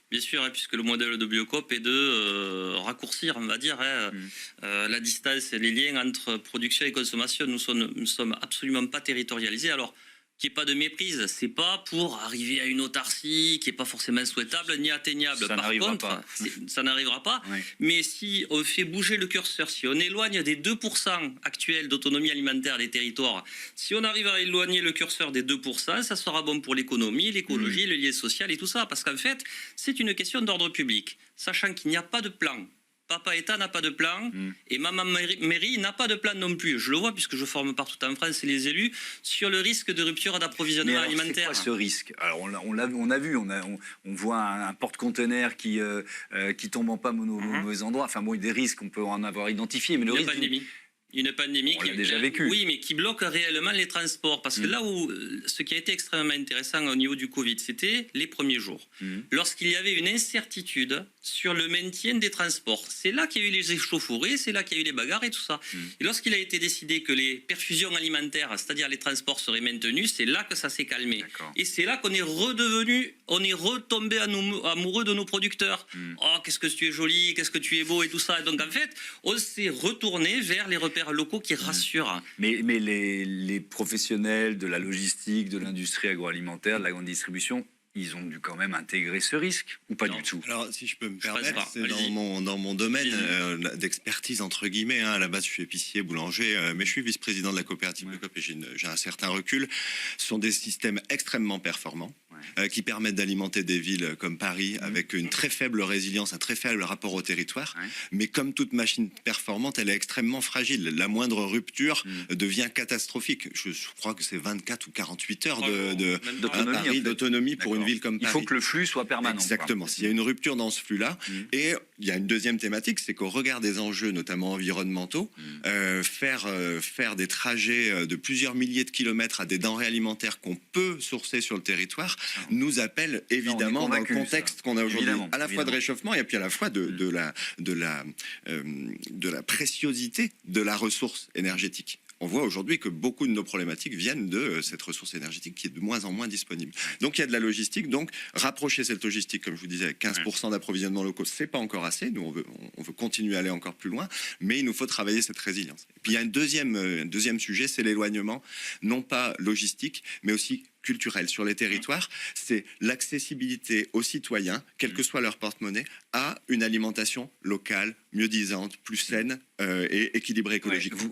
Bien sûr, hein, puisque le modèle de Biocoop est de raccourcir, on va dire, la distance et les liens entre production et consommation. Nous sommes absolument pas territorialisés. Alors, qu'il n'y ait pas de méprise, c'est pas pour arriver à une autarcie qui n'est pas forcément souhaitable ni atteignable. Ça n'arrivera pas. Ça n'arrivera pas. Oui. Mais si on fait bouger le curseur, si on éloigne des 2% actuels d'autonomie alimentaire des territoires, si on arrive à éloigner le curseur des 2%, ça sera bon pour l'économie, l'écologie, le lien social et tout ça. Parce qu'en fait, c'est une question d'ordre public. Sachant qu'il n'y a pas de plan. Papa État n'a pas de plan et maman mairie n'a pas de plan non plus. Je le vois puisque je forme partout en France et les élus sur le risque de rupture d'approvisionnement alimentaire. C'est quoi ce risque? Alors on a vu, on voit un porte-container qui tombe en panne au mauvais endroit. Enfin bon, des risques, on peut en avoir identifié, mais le risque... Une pandémie on l'a déjà vécu. Oui, mais qui bloque réellement les transports. Parce que là où ce qui a été extrêmement intéressant au niveau du Covid, c'était les premiers jours. Lorsqu'il y avait une incertitude sur le maintien des transports. C'est là qu'il y a eu les échauffourées, c'est là qu'il y a eu les bagarres et tout ça. Et lorsqu'il a été décidé que les perfusions alimentaires, c'est-à-dire les transports, seraient maintenus, c'est là que ça s'est calmé. Et c'est là qu'on est retombé amoureux de nos producteurs. Oh, qu'est-ce que tu es joli, qu'est-ce que tu es beau et tout ça. Et donc en fait, on s'est retourné vers les repères locaux qui rassurent. Mais les professionnels de la logistique, de l'industrie agroalimentaire, de la grande distribution, ils ont dû quand même intégrer ce risque, ou pas du tout? Alors, si je peux me permettre, c'est dans mon domaine d'expertise, entre guillemets. À la base, je suis épicier, boulanger, mais je suis vice-président de la coopérative Biocoop et j'ai un certain recul. Ce sont des systèmes extrêmement performants qui permettent d'alimenter des villes comme Paris avec une très faible résilience, un très faible rapport au territoire. Mais comme toute machine performante, elle est extrêmement fragile. La moindre rupture devient catastrophique. Je crois que c'est 24 ou 48 heures d'autonomie pour une ville comme Paris. Il faut que le flux soit permanent. Exactement. S'il y a une rupture dans ce flux-là, et il y a une deuxième thématique, c'est qu'au regard des enjeux, notamment environnementaux, faire des trajets de plusieurs milliers de kilomètres à des denrées alimentaires qu'on peut sourcer sur le territoire nous appelle évidemment dans le contexte qu'on a aujourd'hui, à la fois de réchauffement et puis à la fois de la préciosité de la ressource énergétique. On voit aujourd'hui que beaucoup de nos problématiques viennent de cette ressource énergétique qui est de moins en moins disponible. Donc il y a de la logistique. Donc rapprocher cette logistique, comme je vous disais, avec 15% d'approvisionnement locaux, c'est pas encore assez. Nous, on veut continuer à aller encore plus loin, mais il nous faut travailler cette résilience. Et puis il y a un deuxième sujet, c'est l'éloignement, non pas logistique, mais aussi culturel sur les territoires, c'est l'accessibilité aux citoyens, quel que soit leur porte-monnaie, à une alimentation locale, mieux disante, plus saine et équilibrée écologiquement.